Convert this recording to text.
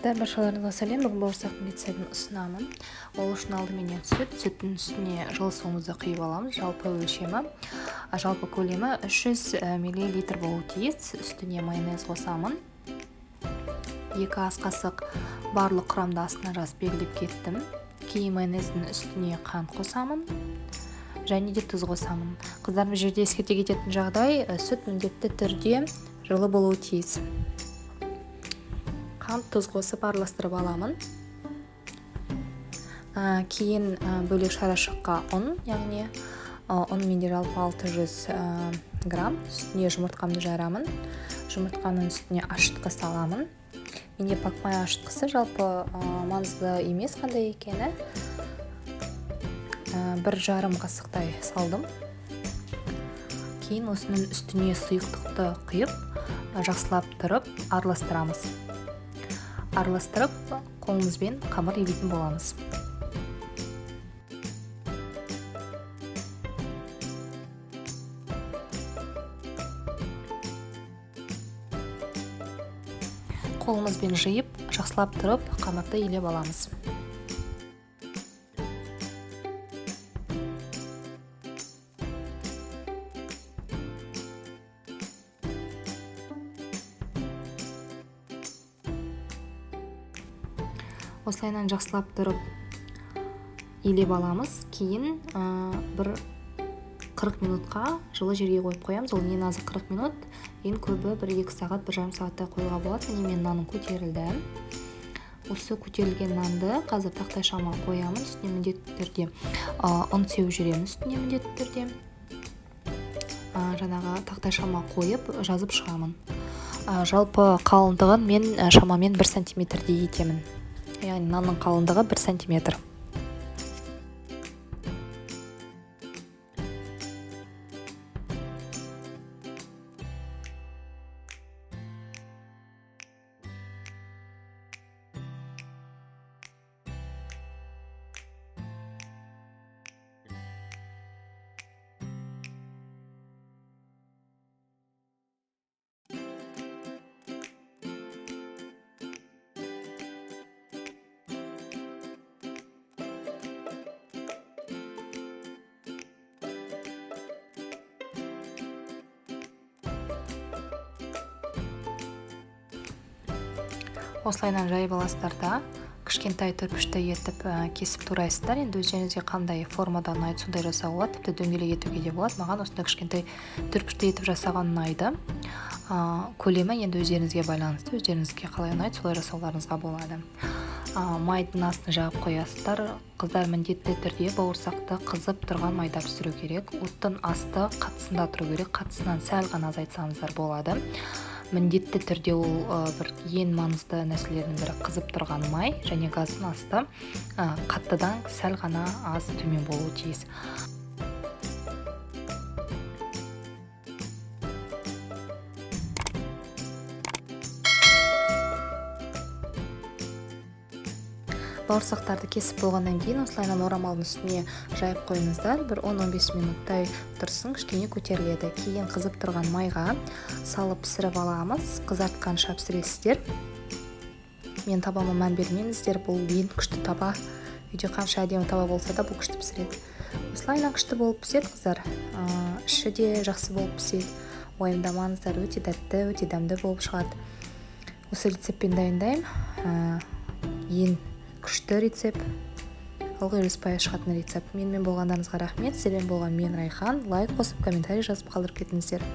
армысыздар, баршаларыңызға сәлем. Бүгін бауырсақтың рецептін ұсынамын. Ол үшін алдыменен сүттің үстіне жылы суымызды құйып аламыз. Жалпы өлшемі, жалпы көлемі 300 мл болуы тиіс. Үстіне майонез қосамын. 2 ас қасық барлық құрамды астына жазып белгілеп кеттім. Кейін майонездің үстіне қант қосамын және де тұз қосамын. Қыздар, бұл жерде ескерте кететін жағдай, сүт міндетті түрде жылы болуы тиіс. Қант, тұз қосып араластырып аламын. Кейін бөлек шарашыққа ұн, яғни ұн менде жалпы 600 грамм. Үстіне жұмыртқамды жарамын. Жұмыртқаның үстіне ашытқы саламын. Менде пакмай ашытқысы жалпы маңызды емес қандай екені. 1,5 қасықтай салдым. Кейін осының үстіне сұйықтықты құйып, жақсылап тұрып араластырамыз. Араластырып, қолымызбен қамыр ебетін боламыз. Қолымызбен жиып, жақсылап тұрып, қамырды елеп аламыз. Осылайынан жақсылап тұрып елеп аламыз. Кейін бір 40 минутқа жылы жерге қойып қоямыз. Ол ең азы 40 минут, ең көбі 1-2 сағат, 1,5 сағатта қоюға болады. Міне мен наным көтерілді. Осы көтерілген нанды қазір тақтай шамға қоямын. Үстіне міндетті түрде ұн сеуіп жүремін. Үстіне міндетті түрде жаңағы тақтай шамға қойып жазып шығамын. Жалпы қалыңдығын мен шамамен 1 сантиметрдей етемін. Яғни нанның қалыңдығы 1 сантиметр. Осылайынан жайып аласыздар, кішкентай түрпішті етіп кесіп турайсыздар. Енді өздеріңізге қандай формада ұнайды, сондай жасауға болады. Тіпті дөңгелек етуге де болады. Маған осындай кішкентай түрпішті етіп жасаған ұнайды. Көлемі енді өздеріңізге байланысты. Өздеріңізге қалай ұнайды, солай жасауларыңызға болады. Майдың астын жағып қоясыздар. Қыздар, міндетті түрде бауырсақты қызып тұрған майда пісіру керек. Оттың асты қатысында тұру керек. Қатысынан сәл ғана азайтсаңыздар болады. Міндетті түрде ол бір ең маңызды нәрселердің бірі қызып тұрған май және газдың асты қаттыдан сәл ғана аз төмен болуы тиіс. Бауырсақтарды кесіп болғаннан кейін осылайынан орамалдың үстіне жайып қойыңыздар. Бір 10-15 минуттай тұрсын, кішкене көтеріледі. Кейін қызып тұрған майға салып пісіріп аламыз. Қызартқанша пісіресіздер. Мен табама мән бермеңіздер, бұл ең күшті таба. Үйде қанша әдемі таба болса да бұл күшті пісіреді. Осылайынан күшті болып піседі, қыздар. Іші де жақсы болып піседі. Уайымдамаңыздар, өте тәтті, өте дәмді болып шығады. Осы рецептпен дайындаймын. Ең күшті рецепт, ылғи ұрыспай шығатын рецепт. Менімен болғандарыңызға рахмет. Сіздермен болған мен Райхан. Лайк қосып, комментарий жазып қалдырып кетіңіздер.